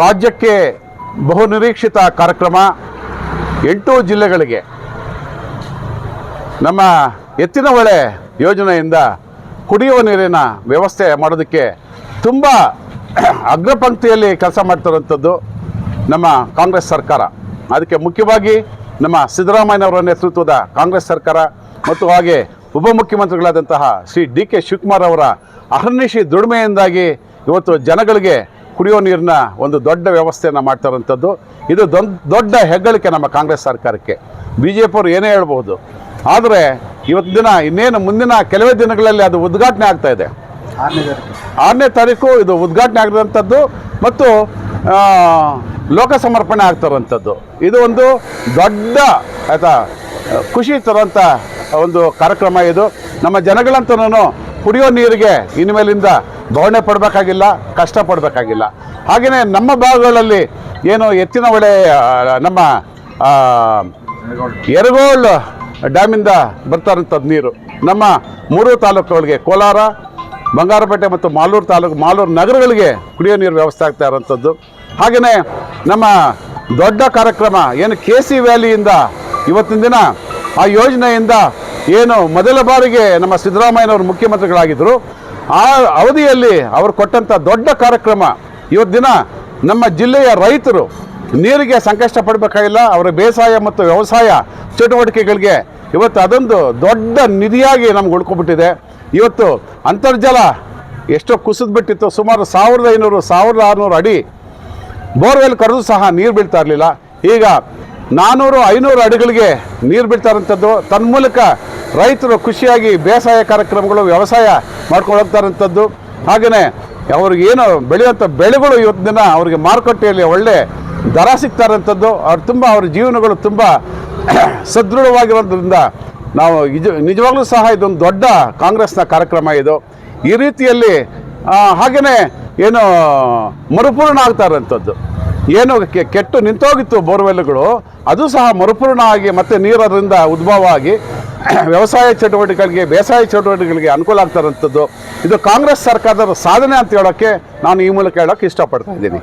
ರಾಜ್ಯಕ್ಕೆ ಬಹುನಿರೀಕ್ಷಿತ ಕಾರ್ಯಕ್ರಮ 8 ಜಿಲ್ಲೆಗಳಿಗೆ ನಮ್ಮ ಎತ್ತಿನ ಹೊಳೆ ಯೋಜನೆಯಿಂದ ಕುಡಿಯುವ ನೀರಿನ ವ್ಯವಸ್ಥೆ ಮಾಡೋದಕ್ಕೆ ತುಂಬ ಅಗ್ರಪಂಕ್ತಿಯಲ್ಲಿ ಕೆಲಸ ಮಾಡ್ತಿರೋಂಥದ್ದು ನಮ್ಮ ಕಾಂಗ್ರೆಸ್ ಸರ್ಕಾರ. ಅದಕ್ಕೆ ಮುಖ್ಯವಾಗಿ ನಮ್ಮ ಸಿದ್ದರಾಮಯ್ಯನವರ ನೇತೃತ್ವದ ಕಾಂಗ್ರೆಸ್ ಸರ್ಕಾರ ಮತ್ತು ಹಾಗೆ ಉಪಮುಖ್ಯಮಂತ್ರಿಗಳಾದಂತಹ ಶ್ರೀ ಡಿ ಕೆ ಶಿವಕುಮಾರ್ ಅವರ ಅಹರ್ನಿಶಿ ದುಡಿಮೆಯಿಂದಾಗಿ ಇವತ್ತು ಜನಗಳಿಗೆ ಕುಡಿಯೋ ನೀರಿನ ಒಂದು ದೊಡ್ಡ ವ್ಯವಸ್ಥೆಯನ್ನು ಮಾಡ್ತಾರಂಥದ್ದು. ಇದು ದೊಡ್ಡ ಹೆಗ್ಗಳಿಕೆ ನಮ್ಮ ಕಾಂಗ್ರೆಸ್ ಸರ್ಕಾರಕ್ಕೆ. ಬಿ ಜೆ ಪಿಯವರು ಏನೇ ಹೇಳ್ಬೋದು, ಆದರೆ ಇವತ್ತು ದಿನ ಇನ್ನೇನು ಮುಂದಿನ ಕೆಲವೇ ದಿನಗಳಲ್ಲಿ ಅದು ಉದ್ಘಾಟನೆ ಆಗ್ತಾ ಇದೆ. 6ನೇ ತಾರೀಕು ಇದು ಉದ್ಘಾಟನೆ ಆಗಿರೋಂಥದ್ದು ಮತ್ತು ಲೋಕ ಸಮರ್ಪಣೆ ಆಗ್ತಾರಂಥದ್ದು. ಇದು ಒಂದು ದೊಡ್ಡ ಆಯಿತಾ ಖುಷಿ ತರೋಂಥ ಒಂದು ಕಾರ್ಯಕ್ರಮ. ಇದು ನಮ್ಮ ಜನಗಳಂತನೂ ಕುಡಿಯೋ ನೀರಿಗೆ ಇನ್ಮೇಲಿಂದ ಬವಣೆ ಪಡಬೇಕಾಗಿಲ್ಲ, ಕಷ್ಟಪಡಬೇಕಾಗಿಲ್ಲ. ಹಾಗೆಯೇ ನಮ್ಮ ಭಾಗಗಳಲ್ಲಿ ಏನು ಎತ್ತಿನ ಹೊಳೆ ನಮ್ಮ ಯರಗೋಳ್ ಡ್ಯಾಮಿಂದ ಬರ್ತಾರಂಥದ್ದು ನೀರು ನಮ್ಮ 3 ತಾಲೂಕುಗಳಿಗೆ, ಕೋಲಾರ, ಬಂಗಾರಪೇಟೆ ಮತ್ತು ಮಾಲೂರು ನಗರಗಳಿಗೆ ಕುಡಿಯೋ ನೀರು ವ್ಯವಸ್ಥೆ ಆಗ್ತಾ ಇರೋಂಥದ್ದು. ಹಾಗೆಯೇ ನಮ್ಮ ದೊಡ್ಡ ಕಾರ್ಯಕ್ರಮ ಏನು KC ವ್ಯಾಲಿಯಿಂದ ಇವತ್ತಿನ ದಿನ ಆ ಯೋಜನೆಯಿಂದ ಏನು ಮೊದಲ ಬಾರಿಗೆ ನಮ್ಮ ಸಿದ್ದರಾಮಯ್ಯನವರು ಮುಖ್ಯಮಂತ್ರಿಗಳಾಗಿದ್ದರು, ಆ ಅವಧಿಯಲ್ಲಿ ಅವರು ಕೊಟ್ಟಂಥ ದೊಡ್ಡ ಕಾರ್ಯಕ್ರಮ. ಇವತ್ತು ದಿನ ನಮ್ಮ ಜಿಲ್ಲೆಯ ರೈತರು ನೀರಿಗೆ ಸಂಕಷ್ಟ ಪಡಬೇಕಾಗಿಲ್ಲ. ಅವರ ಬೇಸಾಯ ಮತ್ತು ವ್ಯವಸಾಯ ಚಟುವಟಿಕೆಗಳಿಗೆ ಇವತ್ತು ಅದೊಂದು ದೊಡ್ಡ ನಿಧಿಯಾಗಿ ನಮ್ಗೆ ಉಳ್ಕೊಬಿಟ್ಟಿದೆ. ಇವತ್ತು ಅಂತರ್ಜಲ ಎಷ್ಟೋ ಕುಸಿದ್ಬಿಟ್ಟಿತ್ತು. ಸುಮಾರು 1500-1600 ಅಡಿ ಬೋರ್ವೆಲ್ ಕರೆದು ಸಹ ನೀರು ಬೀಳ್ತಾ ಇರಲಿಲ್ಲ. ಈಗ 400-500 ಅಡಿಗಳಿಗೆ ನೀರು ಬೀಳ್ತಾ ಇರೋಂಥದ್ದು. ತನ್ಮೂಲಕ ರೈತರು ಖುಷಿಯಾಗಿ ಬೇಸಾಯ ಕಾರ್ಯಕ್ರಮಗಳು, ವ್ಯವಸಾಯ ಮಾಡ್ಕೊಂಡು ಹೋಗ್ತಾ ಇರೋಂಥದ್ದು. ಹಾಗೆಯೇ ಅವ್ರಿಗೆ ಏನು ಬೆಳೆಯುವಂಥ ಬೆಳೆಗಳು ಇವತ್ತು ದಿನ ಅವ್ರಿಗೆ ಮಾರುಕಟ್ಟೆಯಲ್ಲಿ ಒಳ್ಳೆ ದರ ಸಿಗ್ತಾ ಇರೋಂಥದ್ದು. ಅವ್ರ ಜೀವನಗಳು ತುಂಬ ಸದೃಢವಾಗಿರೋದ್ರಿಂದ ನಾವು ನಿಜವಾಗ್ಲೂ ಸಹ ಇದೊಂದು ದೊಡ್ಡ ಕಾಂಗ್ರೆಸ್ನ ಕಾರ್ಯಕ್ರಮ ಇದು. ಈ ರೀತಿಯಲ್ಲಿ ಹಾಗೆಯೇ ಏನು ಮರುಪೂರ್ಣ ಆಗ್ತಾ ಇರೋಂಥದ್ದು, ಏನು ಕೆಟ್ಟು ನಿಂತೋಗಿತ್ತು ಬೋರ್ವೆಲ್ಗಳು, ಅದು ಸಹ ಮರುಪೂರ್ಣ ಆಗಿ ಮತ್ತೆ ನೀರರಿಂದ ಉದ್ಭವ ಆಗಿ ವ್ಯವಸಾಯ ಚಟುವಟಿಕೆಗಳಿಗೆ, ಬೇಸಾಯ ಚಟುವಟಿಕೆಗಳಿಗೆ ಅನುಕೂಲ ಆಗ್ತಾ ಇರೋಂಥದ್ದು. ಇದು ಕಾಂಗ್ರೆಸ್ ಸರ್ಕಾರದ ಸಾಧನೆ ಅಂತ ಹೇಳೋಕ್ಕೆ ನಾನು ಈ ಮೂಲಕ ಹೇಳೋಕ್ಕೆ ಇಷ್ಟಪಡ್ತಾ ಇದ್ದೀನಿ.